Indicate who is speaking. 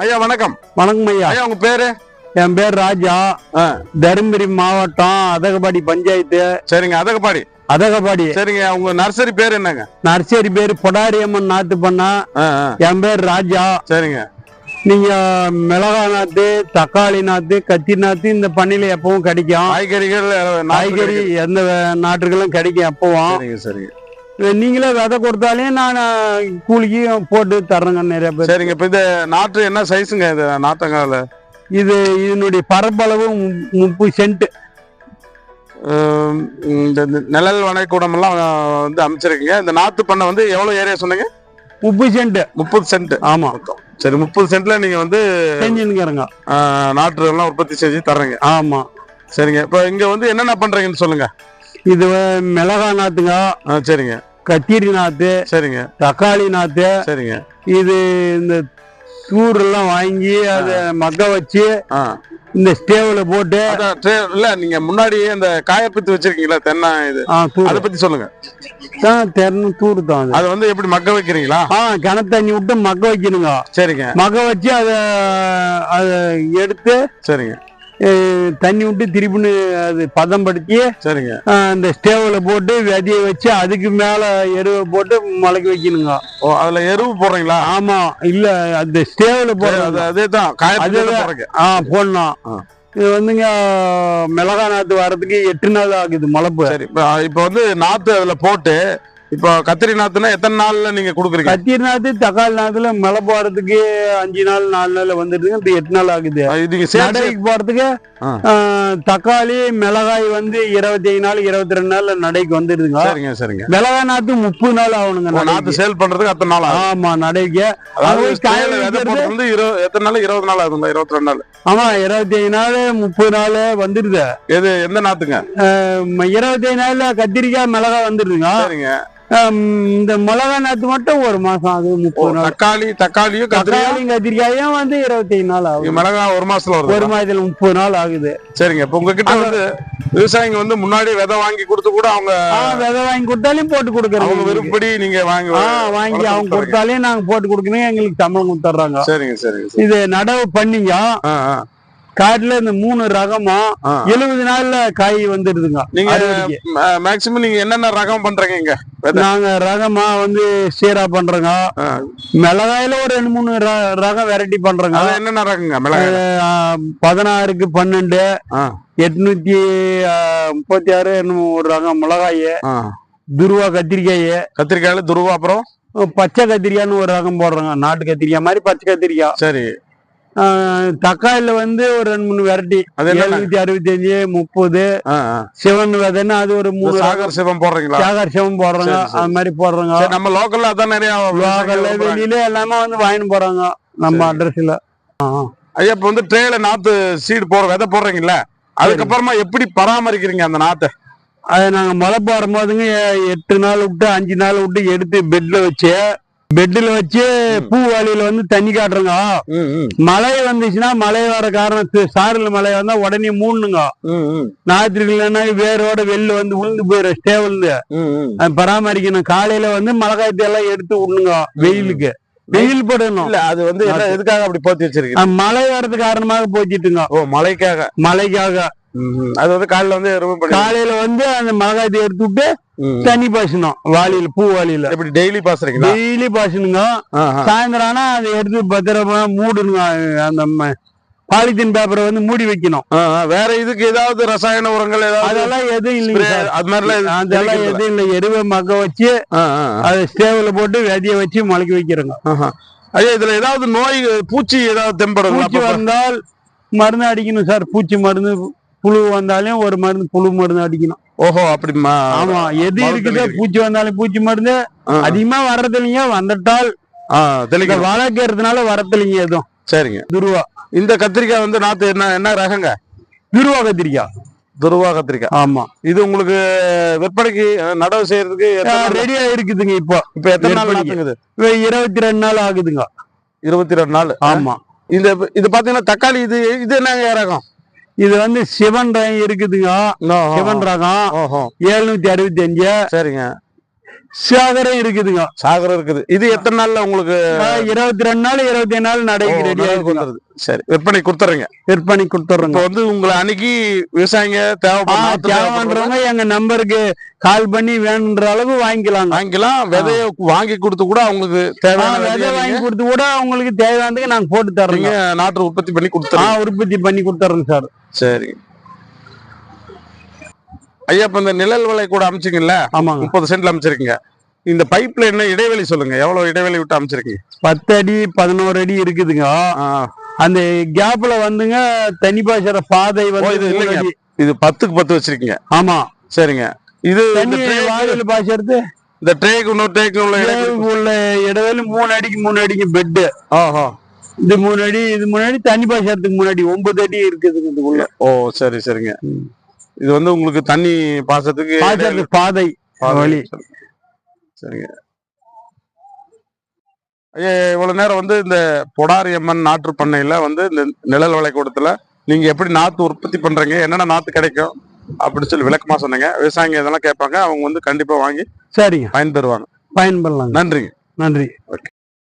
Speaker 1: ஐயா வணக்கம்.
Speaker 2: வணக்கம் ஐயா.
Speaker 1: ஐயா உங்க பேரு?
Speaker 2: என் பேர் ராஜா. தருமபுரி மாவட்டம் அதகபாடி பஞ்சாயத்து.
Speaker 1: சரிங்க, அதகபாடி. சரிங்க, உங்க நர்சரி பேர் என்னங்க?
Speaker 2: நர்சரி பேர் பொடாரியம்மன் நாத்து பண்ணா. என் பேர் ராஜா.
Speaker 1: சரிங்க.
Speaker 2: நீங்க மிளகா நாத்து, தக்காளி நாத்து, கத்தி நாத்து இந்த பண்ணையில எப்பவும் கிடைக்கும். காய்கறி எந்த நாட்டுகளும் கிடைக்கும் எப்பவும்.
Speaker 1: சரிங்க.
Speaker 2: நீங்களே விதை கொடுத்தாலே நான் கூலிக்கு போட்டு தர்றேங்க நிறைய பேர்.
Speaker 1: சரிங்க. இப்ப இந்த நாட்டு என்ன சைஸுங்க இது நாத்தங்கால?
Speaker 2: இதனுடைய பரப்பளவு 30 சென்ட்.
Speaker 1: இந்த நிழல் வனைக்கூடம் எல்லாம் வந்து அமைச்சிருக்கீங்க. இந்த நாத்து பண்ண வந்து எவ்வளவு ஏரியா சொன்னீங்க?
Speaker 2: 30 சென்ட்.
Speaker 1: 30 சென்ட்.
Speaker 2: ஆமா.
Speaker 1: சரி, 30 சென்ட்ல நீங்க வந்து
Speaker 2: செஞ்சுருங்க
Speaker 1: நாற்று எல்லாம் உற்பத்தி செஞ்சு தர்றீங்க.
Speaker 2: ஆமா.
Speaker 1: சரிங்க. இப்ப இங்க வந்து என்னென்ன பண்றீங்கன்னு சொல்லுங்க.
Speaker 2: இது மிளகா நாத்துங்க.
Speaker 1: சரிங்க.
Speaker 2: கத்திரி நாத்து.
Speaker 1: சரிங்க.
Speaker 2: தக்காளி நாத்து.
Speaker 1: சரிங்க.
Speaker 2: இது இந்த தூர் எல்லாம் வாங்கி அதை மக்க வச்சு இந்த ஸ்டேவ்ல போட்டு.
Speaker 1: இல்ல, நீங்க முன்னாடி அந்த காயப்பித்து வச்சிருக்கீங்களா தென்னை இது, அதை பத்தி சொல்லுங்க.
Speaker 2: தூர் தான்
Speaker 1: அது வந்து எப்படி மக்க வைக்கிறீங்களா?
Speaker 2: கிணத்து தண்ணி விட்டு மக்க வைக்கணுங்க.
Speaker 1: சரிங்க.
Speaker 2: மக்க வச்சு அதை எடுத்து.
Speaker 1: சரிங்க.
Speaker 2: தண்ணி விட்டு திருப்பின்னு அது பதம்படுத்தி.
Speaker 1: சரிங்க.
Speaker 2: இந்த ஸ்டேவ்ல போட்டு விதைய வச்சு அதுக்கு மேல எருவை போட்டு முளைக்க வைக்கணுங்க.
Speaker 1: ஓ, அதுல எருவு போடுறீங்களா?
Speaker 2: ஆமா. இல்ல, அந்த ஸ்டேவ்ல போடுறது
Speaker 1: அதேதான்
Speaker 2: போடணும். இது வந்துங்க மிளகா நாத்து வர்றதுக்கு 8 நாள் ஆகுது முளைப்பு.
Speaker 1: சரி. இப்ப வந்து நாத்து அதுல போட்டு இப்போ கத்திரி நாத்துனா எத்தனை நாள்ல நீங்க குடுக்குறீங்க?
Speaker 2: கத்திரி நாத்து தக்காளி நாத்துல மழை போறதுக்கு 5 நாள் 4 நாள்ல வந்துருதுங்க. இப்ப 8 நாள் ஆகுது. நடைக்கு போறதுக்கு தக்காளி மிளகாய் வந்து 25 நாள் 22 நாள்ல நடைக்கு வந்துருதுங்க.
Speaker 1: சரிங்க. சரிங்க.
Speaker 2: மிளகா நாத்து 30 நாள் ஆகணுங்க.
Speaker 1: நாத்து சேல் பண்றதுக்கு அத்தனை நாள் ஆகும்.
Speaker 2: ஆமா, நடைக்கு.
Speaker 1: வந்து எத்தனை நாள்? 20 நாள் ஆகுங்களா? 22 நாள்.
Speaker 2: ஆமா, 25 நாள் 30 நாள் வந்துருது.
Speaker 1: எது எந்த நாத்துங்க?
Speaker 2: 25 நாள்ல கத்திரிக்காய் மிளகாய் வந்துருதுங்க.
Speaker 1: சரிங்க.
Speaker 2: இந்த மிளகா நாத்து மட்டும் 1 மாசம் ஆகுது. 30 நாள்.
Speaker 1: தக்காளியும்
Speaker 2: கத்திரிக்காயும் வந்து 25 நாள் ஆகும்.
Speaker 1: மிளகா 1 மாசத்துல வரும்.
Speaker 2: 1 மாதத்துல 30 நாள் ஆகுது.
Speaker 1: சரிங்க. இப்ப உங்ககிட்ட வந்து விவசாயிங்க வந்து முன்னாடி விதை வாங்கி கொடுத்து கூட அவங்க
Speaker 2: விதை வாங்கி கொடுத்தாலும் போட்டு கொடுக்குறோம்.
Speaker 1: அவங்க விருப்பப்படி நீங்க வாங்கி
Speaker 2: அவங்க கொடுத்தாலே நாங்க போட்டு கொடுக்கணும். எங்களுக்கு சம்பளம் கொடுத்துட்றாங்க.
Speaker 1: சரிங்க.
Speaker 2: இது நடவு பண்ணீங்க. காட்டுல இந்த 3 ரகமா 70 நாள்ல காய் வந்துடுதுங்க.
Speaker 1: நீங்க மேக்சிமம் நீங்க என்னென்ன ரகம் பண்றீங்க?
Speaker 2: நாங்க ரகமா வந்து சீரா பண்றோங்க. மிளகாயில ஒரு 2-3 ரகம் வெரைட்டி பண்றோங்க.
Speaker 1: என்னென்ன ரகங்க? மிளகாய்
Speaker 2: 16க்கு 12, 836 என்னமோ ஒரு ரகம் மிளகாய். துருவா கத்திரிக்காயில
Speaker 1: துருவா. அப்புறம்
Speaker 2: பச்சை கத்திரிக்காய்னு ஒரு ரகம் போடுறோங்க. நாட்டு கத்திரிக்காய் மாதிரி பச்சை கத்திரிக்காய்.
Speaker 1: சரி.
Speaker 2: தக்காளில வந்து ஒரு 2-3 வெரைட்டி. 765, 30 சிவன் விதைன்னு அது ஒரு 3.
Speaker 1: சாகர் சிவம் போடுறீங்களா?
Speaker 2: சாகர் சிவம் போடுறாங்க. அது மாதிரி போடுறாங்க.
Speaker 1: நம்ம லோக்கல்ல அதான் நிறைய
Speaker 2: லோக்கல்ல வெளியில எல்லாமே வந்து வாங்கிட்டு போறாங்க நம்ம அட்ரஸ்ல.
Speaker 1: ஐயா, இப்ப வந்து ட்ரேல நாத்து சீடு விதை போடுறீங்கல்ல, அதுக்கப்புறமா எப்படி பராமரிக்கிறீங்க அந்த நாத்தை?
Speaker 2: அதை நாங்க மழை போடும் போதுங்க 8 நாள் விட்டு 5 நாள் விட்டு எடுத்து பெட்ல வச்சு பூ வாளியில வந்து தண்ணி காட்டுறோங்க. மழை வந்துச்சுன்னா மழை வர காரணம் சாரல் மழை வந்தா உடனே மூடணுங்க. ஞாயிற்று இல்லைன்னா வேரோட வெளில வந்து உளுந்து போயிடும். ஸ்டேவில்ந்து பராமரிக்கணும். காலையில வந்து மிளகாயத்தை எல்லாம் எடுத்து விடணுங்க. வெயில் போடணும்.
Speaker 1: அது வந்து எதுக்காக அப்படி போத்தி வச்சிருக்கு?
Speaker 2: மழை வர்றது காரணமாக போச்சிட்டுங்க.
Speaker 1: ஓ, மழைக்காக. அது வந்து காலையில வந்து அந்த மிளகாயத்தை எடுத்து விட்டு தண்ணி பாசணும். வாளியில பூ வாளியில எப்படி டெய்லி பாசுறீங்களா?
Speaker 2: டெய்லி பாசணுங்க. சாயந்தரம் ஆனா அதை எடுத்து பத்திரமா மூடணுங்க. அந்த பாலித்தீன் பேப்பரை வந்து மூடி வைக்கணும்.
Speaker 1: வேற இதுக்கு ஏதாவது ரசாயன உரங்கள்
Speaker 2: அதெல்லாம் எதுவும் இல்லைங்க.
Speaker 1: அது மாதிரிலாம்
Speaker 2: அதெல்லாம் எதுவும் இல்லை. எருவை மக்க வச்சு அதை ஸ்டேவ்ல போட்டு விதைய வச்சு முளைக்க வைக்கிறோங்க.
Speaker 1: ஐயா, இதுல ஏதாவது நோய் பூச்சி ஏதாவது தென்படும்?
Speaker 2: பூச்சி வந்தால் மருந்து அடிக்கணும் சார். பூச்சி மருந்து. புழு வந்தாலும் ஒரு மருந்து புழு மருந்து அடிக்கணும்.
Speaker 1: ஓஹோ, அப்படிமா?
Speaker 2: ஆமா. எது இருக்குது பூச்சி வந்தாலும் பூச்சி மருந்து அதிகமா வர்றதில்லைங்க. வந்துட்டால் வளர்க்கறதுனால வரதில்லைங்க எதுவும்.
Speaker 1: சரிங்க.
Speaker 2: துருவா.
Speaker 1: இந்த கத்திரிக்காய் வந்து நாத்து என்ன ரகங்க?
Speaker 2: துருவா கத்திரிக்காய். ஆமா.
Speaker 1: இது உங்களுக்கு விற்பனைக்கு நடவு செய்யறதுக்கு
Speaker 2: ரெடியா இருக்குதுங்க. இப்ப
Speaker 1: எத்தனை நாள் ஆகுது?
Speaker 2: 22 நாள் ஆகுதுங்க.
Speaker 1: 22 நாள்.
Speaker 2: ஆமா.
Speaker 1: இது பாத்தீங்கன்னா தக்காளி இது என்னங்க ரகம்?
Speaker 2: இது வந்து சிவன் ரகம் இருக்குதுங்க. சிவன் ரகம் 765.
Speaker 1: சரிங்க.
Speaker 2: சாகரம் இருக்குதுங்க.
Speaker 1: சாகரம் இருக்குது. இது எத்தனை நாள்ல உங்களுக்கு
Speaker 2: 22 நாள் 25 நாள் நடைக்கு ரெடியா
Speaker 1: வந்துருது. சரி, விற்பனை கொடுத்துறீங்க.
Speaker 2: விற்பனை கொடுத்துறோம்.
Speaker 1: இப்போ வந்து உங்களை அன்னைக்கு விவசாயிங்க
Speaker 2: தேவைப்படுறவங்க எங்க நம்பருக்கு கால் பண்ணி வேணுன்ற அளவு வாங்கிக்கலாம்.
Speaker 1: விதைய வாங்கி கொடுத்து கூட அவங்களுக்கு தேவையான
Speaker 2: விதை வாங்கி கொடுத்து கூட அவங்களுக்கு தேவையானதுக்கு நாங்க போட்டு தர்றோம்.
Speaker 1: நாட்டு உற்பத்தி பண்ணி கொடுத்துறோம்.
Speaker 2: உற்பத்தி பண்ணி கொடுத்துறோம் சார்.
Speaker 1: சரி ஐயா, இப்ப இந்த நிழல் விலை கூட அமைச்சிங்கல்ல?
Speaker 2: ஆமாங்க.
Speaker 1: 30 சென்ட்ல அமைச்சிருக்கீங்க. இந்த பைப்ல என்ன இடைவெளி சொல்லுங்க, எவ்வளவு இடைவெளி விட்டு அமைச்சிருக்கீங்க?
Speaker 2: 10 அடி 11 அடி இருக்குதுங்க. அந்த கேப்ல வந்துங்க தண்ணி பாய்ச்சற பாதை வந்து
Speaker 1: இது 10க்கு 10 வச்சிருக்கீங்க.
Speaker 2: ஆமா
Speaker 1: சரிங்க. இது
Speaker 2: வாயில பாய்ச்சறது
Speaker 1: இந்த ட்ரேக்கு இன்னொரு ட்ரேக்கு
Speaker 2: உள்ள இடைவெளி 3 அடிக்கு 3 அடிக்கு பெட். இது 3 அடி, இது 3 அடி தண்ணி பாய்ச்சறதுக்கு 3 அடி 9 அடி இருக்குதுங்க இதுக்குள்ள.
Speaker 1: சரி சரிங்க. இது வந்து உங்களுக்கு தண்ணி பாசத்துக்கு
Speaker 2: பாதை வழி.
Speaker 1: சரிங்க ஐயா, இவ்வளவு நேரம் வந்து இந்த பொடாரியம்மன் நாற்று பண்ணையில வந்து இந்த நிழல் விளைக்கூடத்துல நீங்க எப்படி நாத்து உற்பத்தி பண்றீங்க, என்னென்ன நாத்து கிடைக்கும் அப்படின்னு சொல்லி விளக்கமா சொன்னீங்க. விவசாயிங்க இதெல்லாம் கேட்பாங்க, அவங்க வந்து கண்டிப்பா வாங்கி
Speaker 2: சரிங்க
Speaker 1: பயன்பெறுவாங்க.
Speaker 2: பயன்பெறலாம்.
Speaker 1: நன்றிங்க.
Speaker 2: நன்றி.
Speaker 1: ஓகே.